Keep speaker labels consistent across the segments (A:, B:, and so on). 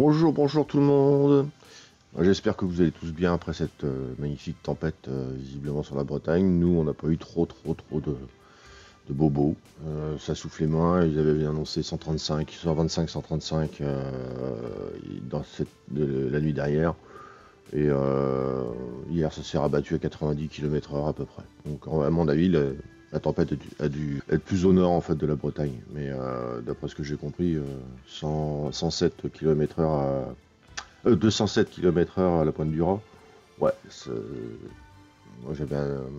A: Bonjour tout le monde. J'espère que vous allez tous bien après cette magnifique tempête visiblement sur la Bretagne. Nous, on n'a pas eu trop de bobos. Ça soufflait moins. Ils avaient annoncé 135, 125, 135 la nuit dernière. Et hier, ça s'est rabattu à 90 km/h à peu près. Donc, à mon avis, la tempête a dû être plus au nord en fait de la Bretagne. Mais d'après ce que j'ai compris, 107 km/h 207 km/h à la Pointe du Raz. Ouais, moi j'avais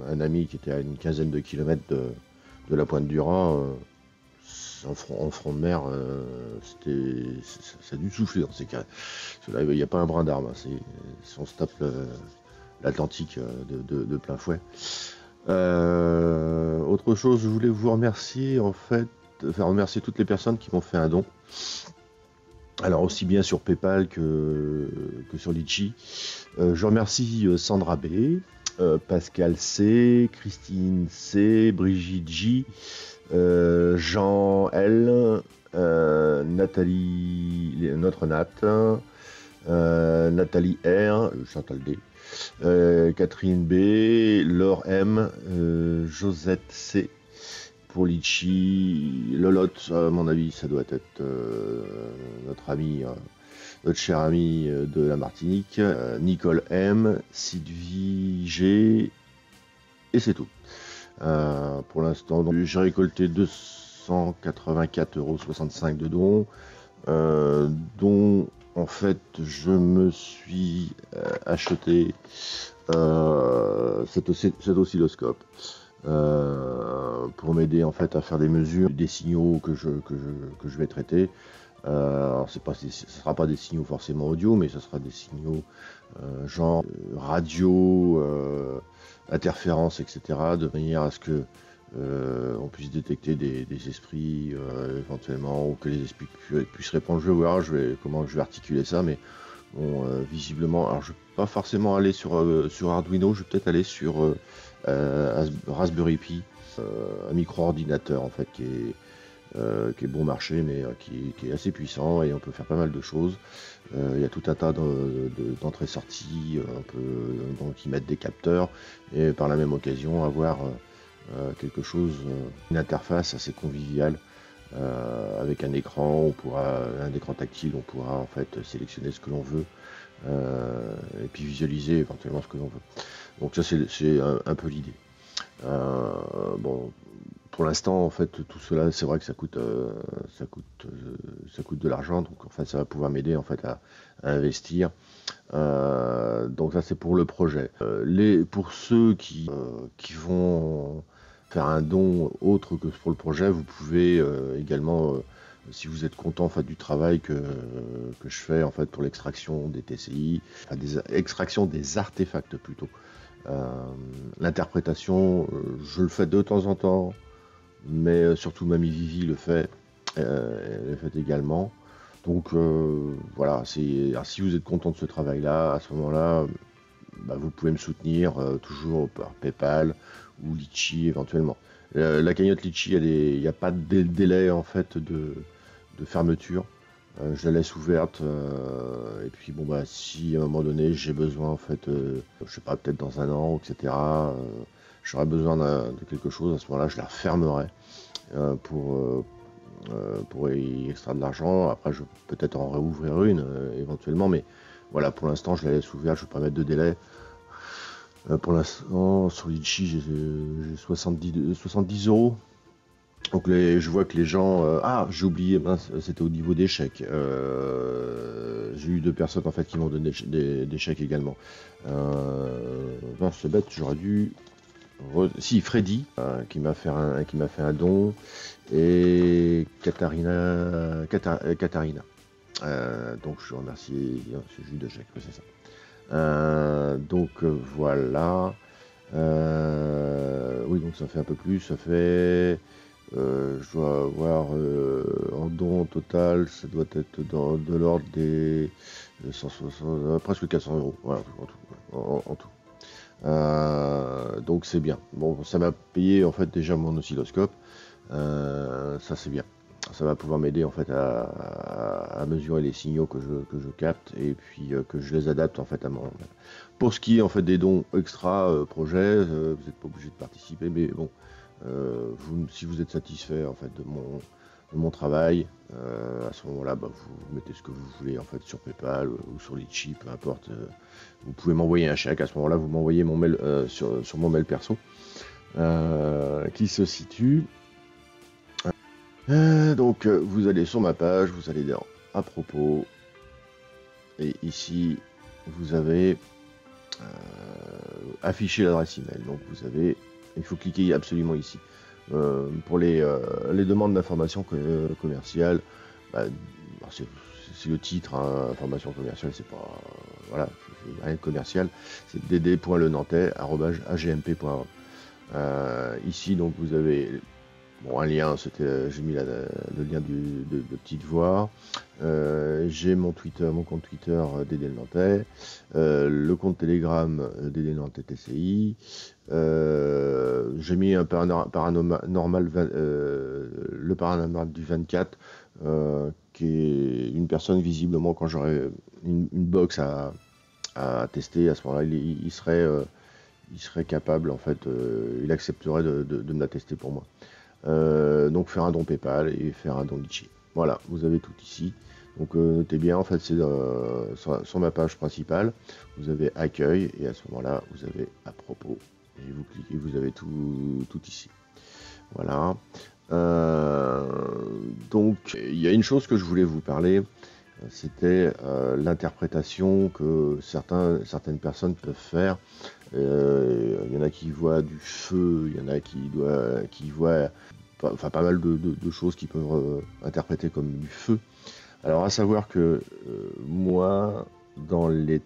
A: un ami qui était à une quinzaine de kilomètres de la Pointe du Raz. En front de mer, ça a dû souffler dans ces cas. Là, il n'y a pas un brin d'arbre. Si on se tape l'Atlantique de plein fouet. Autre chose, je voulais vous remercier en fait, remercier toutes les personnes qui m'ont fait un don. Alors aussi bien sur PayPal que sur Litchi. Je remercie Sandra B, Pascal C, Christine C, Brigitte J, Jean L, Nathalie, notre Nat, Nathalie R, Chantal D, Catherine B, Laure M, Josette C. Pour Litchi, Lolotte, à mon avis, ça doit être notre ami, notre cher ami de la Martinique, Nicole M, Sylvie G, et c'est tout. Pour l'instant, j'ai récolté 284,65 € de dons, dont en fait je me suis acheté cet oscilloscope. Pour m'aider en fait à faire des mesures des signaux que je vais traiter. Alors ce sera pas des signaux forcément audio, mais ce sera des signaux genre radio, interférences, etc. de manière à ce que on puisse détecter des esprits éventuellement, ou que les esprits puissent répondre. Je vais voir comment je vais articuler ça, mais bon, visiblement, alors je vais pas forcément aller sur Arduino, je vais peut-être aller sur Raspberry Pi, un micro-ordinateur en fait qui est bon marché, mais qui est assez puissant, et on peut faire pas mal de choses. Il y a tout un tas d'entrées-sorties, qui mettent des capteurs, et par la même occasion avoir quelque chose, une interface assez conviviale. Avec un écran, un écran tactile, on pourra en fait sélectionner ce que l'on veut, et puis visualiser éventuellement ce que l'on veut. Donc ça c'est un peu l'idée. Bon, pour l'instant en fait tout cela, c'est vrai que ça coûte de l'argent, donc en fait ça va pouvoir m'aider en fait à investir. Donc ça c'est pour le projet. Pour ceux qui vont faire un don autre que pour le projet, vous pouvez également, si vous êtes content en fait du travail que je fais en fait pour l'extraction des TCI, enfin extraction des artefacts plutôt. L'interprétation, je le fais de temps en temps, mais surtout Mamie Vivi le fait, elle le fait également. Donc voilà, si vous êtes content de ce travail-là, à ce moment-là, vous pouvez me soutenir toujours par PayPal ou Litchi éventuellement. La cagnotte Litchi, il n'y a pas de délai en fait de fermeture. Je la laisse ouverte, et puis bon si à un moment donné j'ai besoin en fait, je sais pas, peut-être dans un an, etc. J'aurai besoin de quelque chose, à ce moment-là je la refermerai pour y extraire de l'argent. Après je vais peut-être en réouvrir une éventuellement, mais voilà, pour l'instant je la laisse ouverte, je ne vais pas mettre de délai. Pour l'instant sur Litchi j'ai 70 €. Donc je vois que les gens... j'ai oublié, mince, c'était au niveau des chèques. J'ai eu 2 personnes en fait qui m'ont donné des chèques également. Non, c'est bête, j'aurais dû... Si, Freddy, qui m'a fait un don, et Katharina. Donc je remercie, c'est juste de chèques, c'est ça. Donc voilà. Oui, donc ça fait un peu plus, ça fait... je dois avoir en don total, ça doit être de l'ordre des 160, presque 400 €, voilà, en tout. Donc c'est bien. Bon, ça m'a payé en fait déjà mon oscilloscope, ça c'est bien. Ça va pouvoir m'aider en fait à à mesurer les signaux que je capte et puis que je les adapte en fait à mon... Pour ce qui est en fait des dons extra projet, vous n'êtes pas obligé de participer, mais bon, si vous êtes satisfait en fait de mon travail, à ce moment-là, bah, vous mettez ce que vous voulez en fait sur PayPal ou sur Litchi, peu importe. Vous pouvez m'envoyer un chèque. À ce moment-là, vous m'envoyez mon mail sur mon mail perso qui se situe. Donc, vous allez sur ma page, vous allez dans à propos, et ici, vous avez affiché l'adresse email. Donc, il faut cliquer absolument ici. Pour les demandes d'information commerciale, bah, c'est le titre, hein, information commerciale, c'est pas voilà, c'est rien de commercial, c'est dd.lenantais@agmp.org. Ici donc vous avez un lien, j'ai mis le lien de Petite Voix. J'ai mon compte Twitter Dédé le Nantais, le compte Telegram Dédé le Nantais TCI. J'ai mis un paranormal, le paranormal du 24, qui est une personne visiblement quand j'aurai une box à tester, à ce moment-là, il serait capable en fait, il accepterait de me la tester pour moi. Donc faire un don PayPal et faire un don Litchi. Voilà, vous avez tout ici. Donc notez bien, en fait c'est sur ma page principale, vous avez accueil et à ce moment-là vous avez à propos et vous cliquez, vous avez tout ici. Voilà. Donc il y a une chose que je voulais vous parler, c'était l'interprétation que certaines personnes peuvent faire. Il y en a qui voient du feu, il y en a qui voient pas mal de choses qui peuvent interpréter comme du feu. Alors à savoir que moi, dans les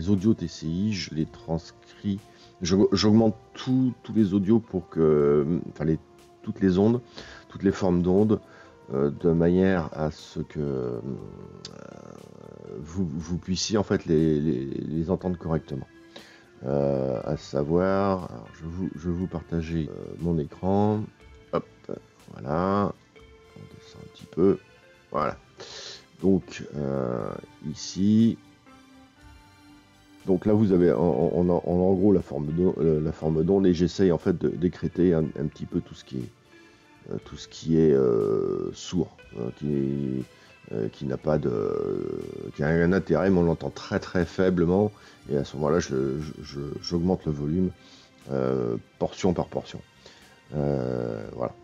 A: audios TCI, je les transcris, j'augmente tous les audios pour que, toutes les ondes, toutes les formes d'ondes, de manière à ce que vous puissiez en fait les entendre correctement. À savoir, alors je vais vous partager mon écran. Hop, voilà. On descend un petit peu. Voilà. Donc ici. Donc là vous avez en gros la forme d'onde et j'essaye en fait d'écréter un petit peu tout ce qui est sourd, qui n'a pas qui a un intérêt, mais on l'entend très très faiblement, et à ce moment-là j'augmente le volume portion par portion. Voilà.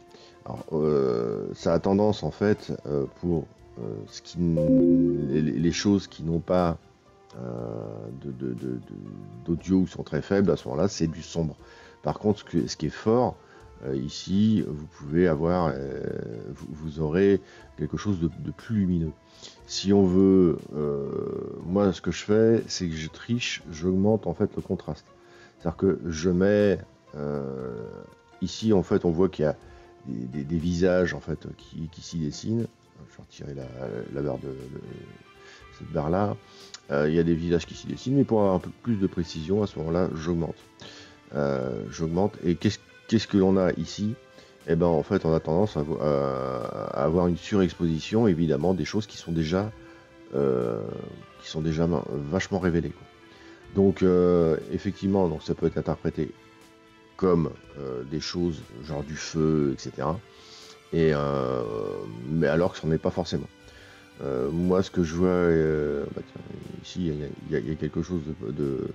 A: Alors ça a tendance en fait pour les choses qui n'ont pas d'audio ou sont très faibles, à ce moment-là c'est du sombre. Par contre ce qui est fort, ici, vous pouvez avoir, vous aurez quelque chose de plus lumineux. Si on veut, moi ce que je fais, c'est que je triche, j'augmente en fait le contraste. C'est-à-dire que je mets, ici en fait on voit qu'il y a des visages en fait qui s'y dessinent. Je vais retirer la barre cette barre là. Il y a des visages qui s'y dessinent, mais pour avoir un peu plus de précision, à ce moment-là, j'augmente. Et qu'est-ce que l'on a ici? Eh ben en fait on a tendance à avoir une surexposition, évidemment, des choses qui sont déjà vachement révélées, quoi. Donc effectivement, donc ça peut être interprété comme des choses genre du feu, etc. Mais alors que ce n'en est pas forcément. Moi ce que je vois, ici il y a quelque chose de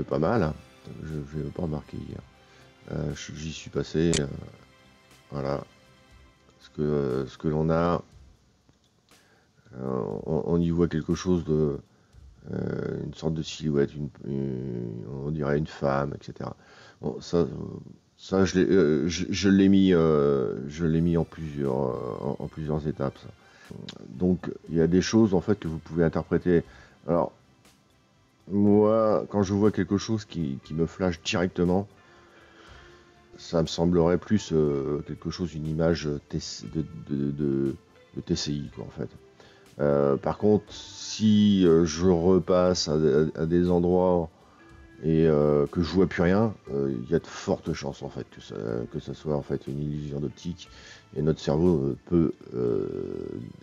A: pas mal. Je vais pas remarquer hier. J'y suis passé, voilà, ce que l'on a, on y voit quelque chose une sorte de silhouette, on dirait une femme, etc. Bon, ça je l'ai mis en plusieurs étapes, ça. Donc il y a des choses en fait que vous pouvez interpréter. Alors moi, quand je vois quelque chose qui me flash directement, ça me semblerait plus quelque chose, une image de TCI, quoi, en fait. Par contre, si je repasse à des endroits et que je vois plus rien, il y a de fortes chances en fait que ça soit en fait une illusion d'optique et notre cerveau peut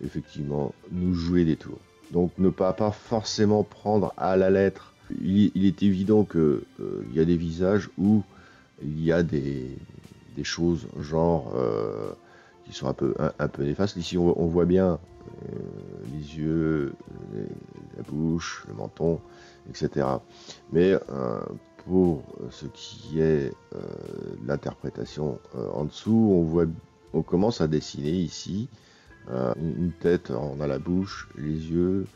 A: effectivement nous jouer des tours. Donc ne pas forcément prendre à la lettre. Il est évident que il y a des visages où il y a des choses genre qui sont un peu néfastes. Ici on voit bien les yeux, la bouche, le menton, etc. Mais pour ce qui est de l'interprétation en dessous, on commence à dessiner ici une tête, on a la bouche, les yeux,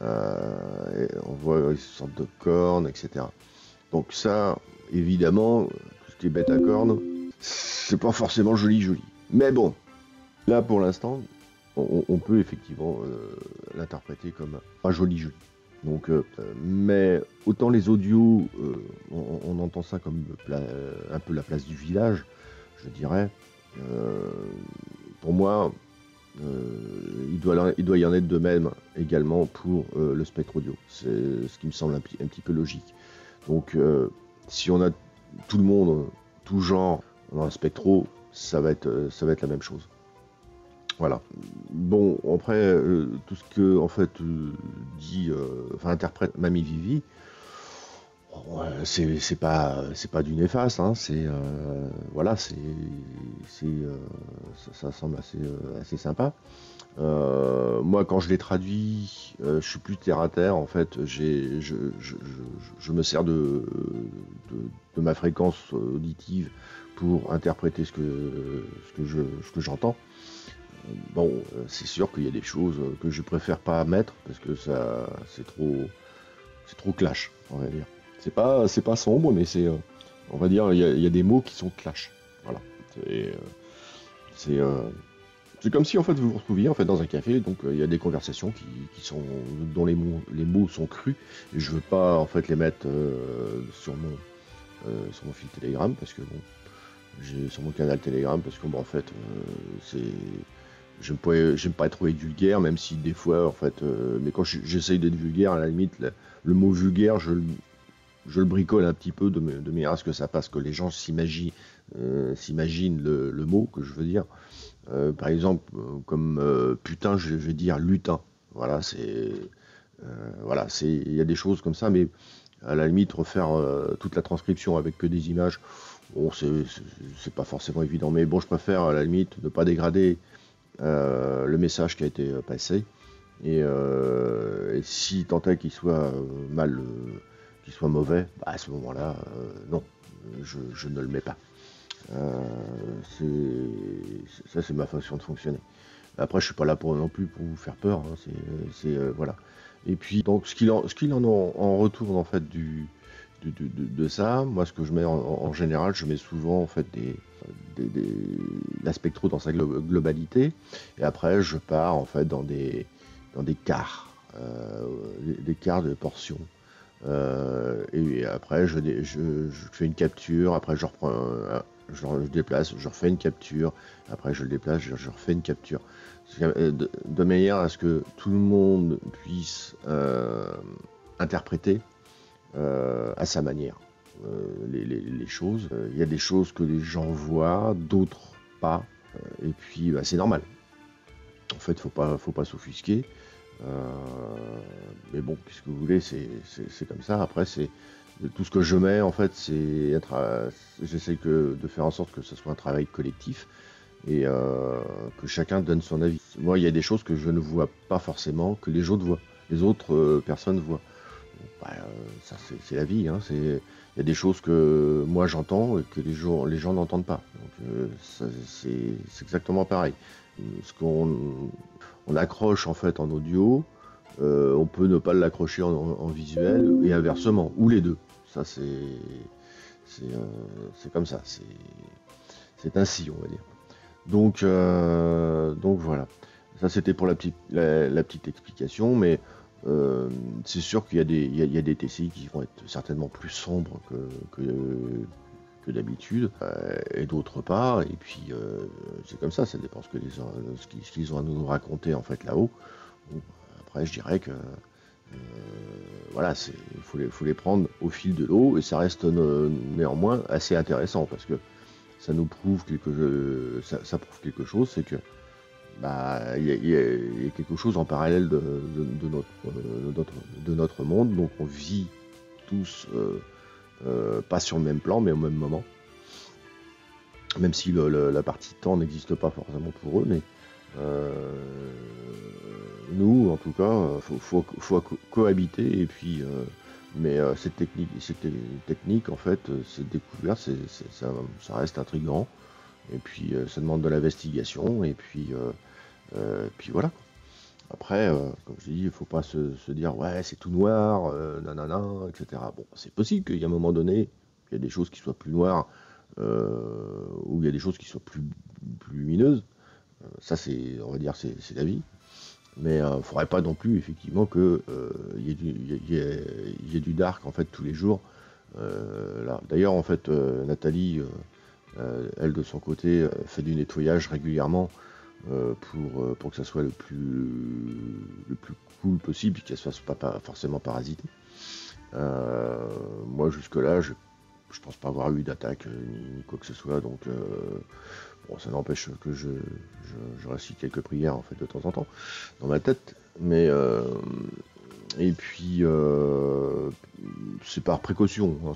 A: on voit une sorte de cornes, etc. Donc ça, évidemment, tout ce qui est bête à cornes, c'est pas forcément joli. Mais bon, là pour l'instant, on peut effectivement l'interpréter comme pas joli. Donc, mais autant les audios, on entend ça comme un peu la place du village, je dirais. Euh, pour moi, il doit y en être de même également pour le spectre audio. C'est ce qui me semble un petit peu logique. Donc, si on a tout le monde, tout genre, dans un spectro, ça va être la même chose. Voilà. Bon, après, tout ce que en fait interprète Mamie Vivi, ouais, c'est pas du néfaste, hein, voilà, ça semble assez sympa. Moi, quand je l'ai traduit, je suis plus terre à terre. En fait, je me sers de ma fréquence auditive pour interpréter ce que j'entends. Bon, c'est sûr qu'il y a des choses que je préfère pas mettre parce que c'est trop clash, on va dire. C'est pas sombre, mais on va dire, il y a des mots qui sont clash. Voilà. C'est, euh, c'est, euh, c'est comme si en fait vous vous retrouviez en fait dans un café, donc il y a des conversations qui sont dont les mots sont crus et je veux pas en fait les mettre sur mon fil Telegram parce que bon, j'ai sur mon canal Telegram parce que bon en fait c'est j'aime pas être vulgaire, même si des fois, en fait, mais quand j'essaye d'être vulgaire, à la limite, le mot vulgaire, je le bricole un petit peu de manière à ce que ça passe, que les gens s'imaginent le mot que je veux dire. Par exemple, comme putain, je vais dire lutin. Voilà, il y a des choses comme ça, mais à la limite, refaire toute la transcription avec que des images, bon, c'est pas forcément évident. Mais bon, je préfère à la limite ne pas dégrader le message qui a été passé. Et si tant est qu'il soit qu'il soit mauvais, bah, à ce moment-là, non, je ne le mets pas. Euh, ça, c'est ma façon de fonctionner. Après, je suis pas là non plus pour vous faire peur. Hein, voilà. Et puis, donc, ce qu'il en en retourne en fait de ça, moi, ce que je mets en général, je mets souvent en fait la spectro dans sa globalité. Et après, je pars en fait dans des quarts, des quarts de portions. Et après, je fais une capture. Après, je reprends, je déplace, je refais une capture. Après, je le déplace, je refais une capture. De manière à ce que tout le monde puisse interpréter à sa manière les choses. Il y a des choses que les gens voient, d'autres pas. Et puis, bah, c'est normal. En fait, faut pas s'offusquer. Mais bon, qu'est-ce que vous voulez, c'est comme ça. Après, c'est tout ce que je mets, en fait, j'essaie de faire en sorte que ce soit un travail collectif et que chacun donne son avis. Moi, il y a des choses que je ne vois pas forcément, que les autres voient, les autres personnes voient. Bah, ça, c'est la vie. Hein, il y a des choses que moi j'entends et que les gens n'entendent pas. Donc, c'est exactement pareil. Ce qu'on on accroche en fait en audio, on peut ne pas l'accrocher en visuel et inversement, ou les deux. Ça, c'est comme ça. C'est ainsi, on va dire. Donc voilà. Ça, c'était pour la petite explication, mais c'est sûr qu'il y a il y a des TCI qui vont être certainement plus sombres que d'habitude, et d'autres pas. Et puis, c'est comme ça dépend ce qu'ils ont à nous raconter en fait là-haut. Bon, après, je dirais que Voilà, faut les prendre au fil de l'eau, et ça reste néanmoins assez intéressant, parce que ça nous prouve ça prouve quelque chose, c'est que bah, il y a quelque chose en parallèle de notre monde, donc on vit tous, pas sur le même plan, mais au même moment. Même si la partie temps n'existe pas forcément pour eux, mais nous, en tout cas, faut cohabiter, et puis, mais cette technique, en fait, cette découverte, ça reste intriguant, et puis ça demande de l'investigation, et puis voilà. Après, comme je dis, il faut pas se dire ouais, c'est tout noir, nanana, etc. Bon, c'est possible qu'il y a un moment donné, il y a des choses qui soient plus noires, ou il y a des choses qui soient plus lumineuses. Ça, on va dire, c'est la vie. Mais il ne faudrait pas non plus, effectivement, qu'il y ait du dark, en fait, tous les jours. Là. D'ailleurs, en fait, Nathalie, elle, de son côté, fait du nettoyage régulièrement, pour que ça soit le plus cool possible, et qu'elle ne se fasse pas forcément parasiter. Moi, jusque-là, je pense pas avoir eu d'attaque, ni quoi que ce soit, donc bon, ça n'empêche que je récite quelques prières, en fait, de temps en temps dans ma tête, mais et puis c'est par précaution, hein,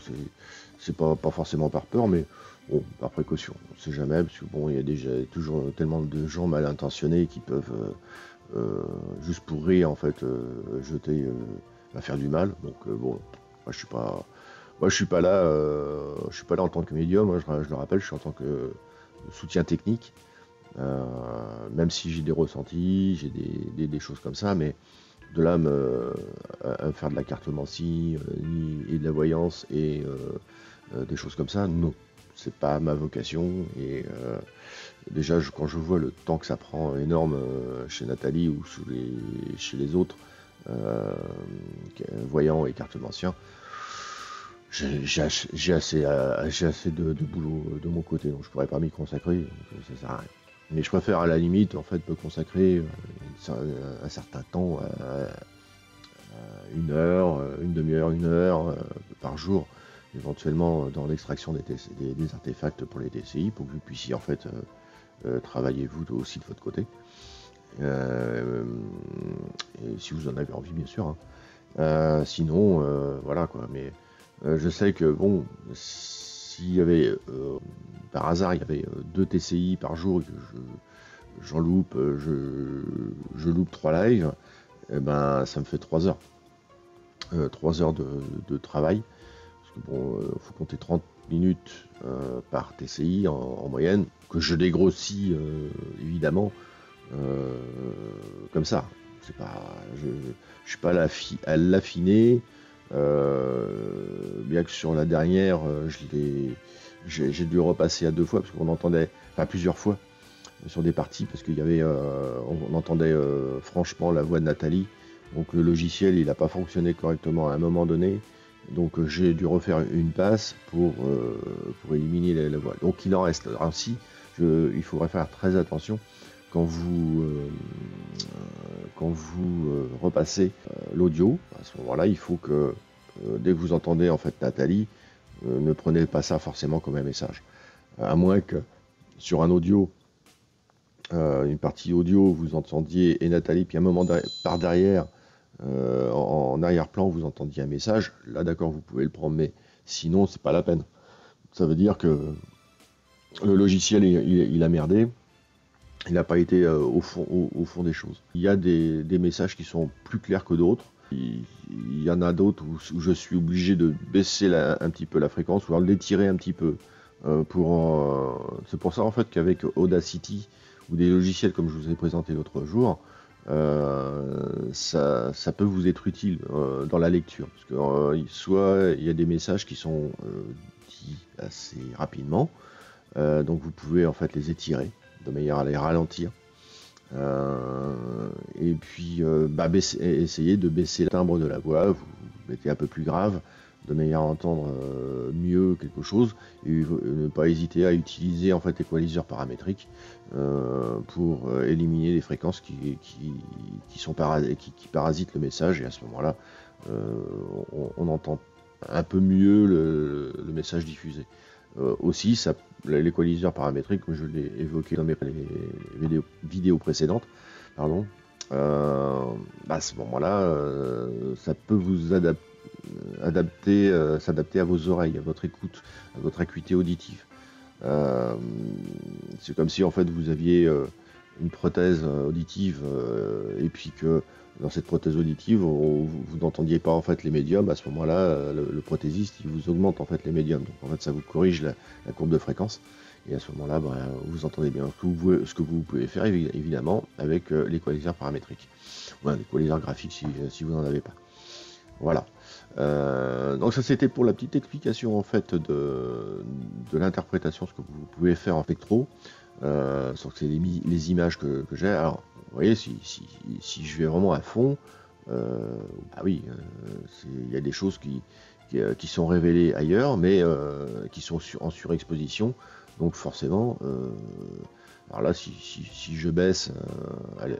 A: c'est pas forcément par peur, mais bon, par précaution, on sait jamais, parce que bon, il y a déjà toujours tellement de gens mal intentionnés qui peuvent juste pour rire, en fait, jeter, faire du mal. Donc bon, moi je suis pas là, en tant que médium, moi, je le rappelle, je suis en tant que soutien technique, même si j'ai des ressentis, j'ai des choses comme ça, mais de là à me faire de la cartomancie, et de la voyance, et des choses comme ça, non, c'est pas ma vocation. Et déjà, quand je vois le temps que ça prend énorme, chez Nathalie ou chez les autres voyants et cartomanciens, j'ai assez de boulot de mon côté, donc je pourrais pas m'y consacrer, donc ça sert à rien. Mais je préfère, à la limite, en fait, me consacrer un certain temps, une heure, une demi-heure, une heure, par jour, éventuellement, dans l'extraction des artefacts pour les TCI, pour que vous puissiez, en fait, travailler vous aussi de votre côté. Et si vous en avez envie, bien sûr, hein. Sinon, voilà quoi. Mais je sais que bon, s'il y avait, par hasard, il y avait 2 TCI par jour, et que j'en loupe, je loupe 3 lives, et ben ça me fait 3 heures. 3 heures de travail. Parce que bon, faut compter 30 minutes par TCI en moyenne, que je dégrossis, évidemment, comme ça. C'est pas, je suis pas à l'affiner. Bien que sur la dernière, j'ai dû repasser à 2 fois, parce qu'on entendait, enfin plusieurs fois, sur des parties, parce qu'il y avait, on entendait franchement la voix de Nathalie. Donc le logiciel, il n'a pas fonctionné correctement à un moment donné. Donc j'ai dû refaire une passe pour éliminer la voix. Donc il en reste ainsi. Il faudrait faire très attention quand vous repassez l'audio. À ce moment-là, il faut que dès que vous entendez, en fait, Nathalie, ne prenez pas ça forcément comme un message. À moins que sur un audio, une partie audio, vous entendiez et Nathalie, puis un moment par derrière, en arrière-plan, vous entendiez un message. Là, d'accord, vous pouvez le prendre, mais sinon, c'est pas la peine. Ça veut dire que le logiciel, il a merdé. Il n'a pas été au fond des choses. Il y a des messages qui sont plus clairs que d'autres. Il y en a d'autres où je suis obligé de baisser un petit peu la fréquence, ou alors de l'étirer un petit peu. C'est pour ça, en fait, qu'avec Audacity ou des logiciels comme je vous ai présenté l'autre jour, ça peut vous être utile dans la lecture. Parce que soit il y a des messages qui sont dits assez rapidement, donc vous pouvez, en fait, les étirer de manière à les ralentir. Et puis essayez de baisser le timbre de la voix, vous mettez un peu plus grave, de manière à entendre mieux quelque chose, et ne pas hésiter à utiliser en fait l'équaliseur paramétrique pour éliminer les fréquences qui parasitent le message, et à ce moment-là, on entend un peu mieux le message diffusé. Aussi, l'équaliseur paramétrique, comme je l'ai évoqué dans mes vidéos précédentes, pardon, à ce moment-là, ça peut vous s'adapter à vos oreilles, à votre écoute, à votre acuité auditive. C'est comme si en fait vous aviez une prothèse auditive et puis que dans cette prothèse auditive vous n'entendiez pas en fait les médiums. À ce moment-là, le prothésiste il vous augmente en fait les médiums. Donc en fait ça vous corrige la courbe de fréquence. Et à ce moment-là, vous entendez bien ce que vous pouvez faire évidemment avec l'équaliseur paramétrique. Ou un équaliseur graphique si vous n'en avez pas. Voilà. Donc ça c'était pour la petite explication en fait de l'interprétation, ce que vous pouvez faire en spectro. Sauf que c'est les images que j'ai. Alors vous voyez, si je vais vraiment à fond, oui, il y a des choses qui sont révélées ailleurs, mais qui sont en surexposition. Donc forcément, alors là, si je baisse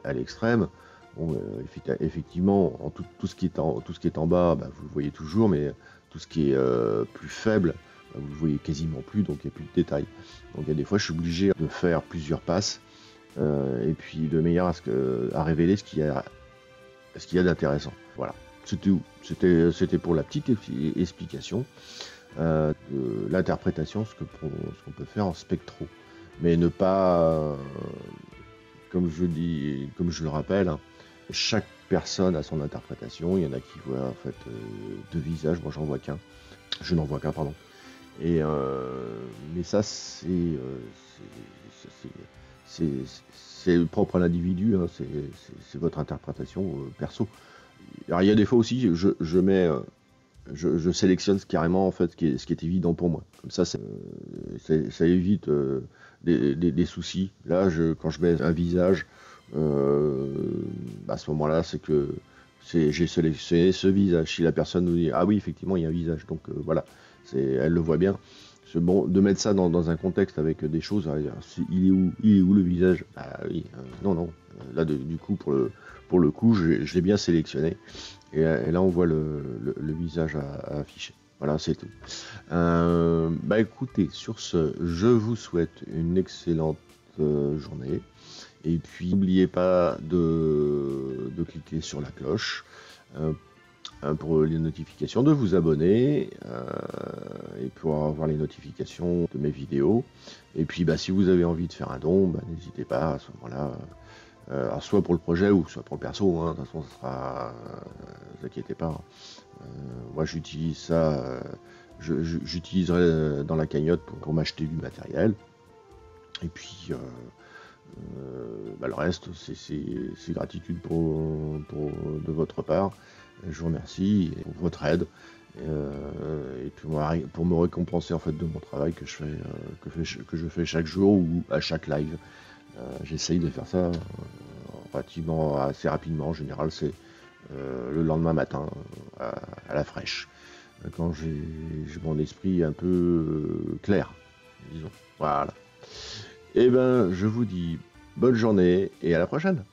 A: à l'extrême, bon, effectivement, tout ce qui est en bas, vous le voyez toujours, mais tout ce qui est plus faible, vous le voyez quasiment plus, donc il n'y a plus de détails. Donc il y a des fois, je suis obligé de faire plusieurs passes, et puis de manière à révéler ce qu'il y a d'intéressant. Voilà, c'était tout. C'était pour la petite explication de l'interprétation, ce qu'on peut faire en spectro. Mais ne pas, comme je le rappelle, hein, chaque personne a son interprétation. Il y en a qui voient en fait deux visages. Moi, j'en vois qu'un. Je n'en vois qu'un, pardon. Et mais ça, c'est propre à l'individu. Hein, c'est votre interprétation perso. Alors, il y a des fois aussi, je sélectionne carrément en fait ce qui est évident pour moi. Comme ça, ça évite des soucis. Là, quand je mets un visage, à ce moment-là, c'est que j'ai sélectionné ce visage. Si la personne nous dit ah oui, effectivement, il y a un visage, donc voilà, elle le voit bien. C'est bon de mettre ça dans un contexte avec des choses. Il est où le visage? Ah oui, non. Là, du coup, pour le coup, je l'ai bien sélectionné. Et là, on voit le visage à afficher. Voilà, c'est tout. Écoutez, sur ce, je vous souhaite une excellente journée. Et puis, n'oubliez pas de cliquer sur la cloche pour les notifications, de vous abonner et pour avoir les notifications de mes vidéos. Et puis, si vous avez envie de faire un don, n'hésitez pas à ce moment-là. Alors soit pour le projet ou soit pour le perso, hein, de toute façon, ça sera. Ne vous inquiétez pas. Moi, j'utilise ça. J'utiliserai dans la cagnotte pour m'acheter du matériel. Et puis, le reste, c'est gratitude de votre part. Je vous remercie pour votre aide. Et puis pour me récompenser en fait de mon travail que je fais chaque jour ou à chaque live. J'essaye de faire ça relativement assez rapidement. En général, c'est le lendemain matin à la fraîche, quand j'ai mon esprit un peu clair, disons. Voilà. Et je vous dis bonne journée et à la prochaine.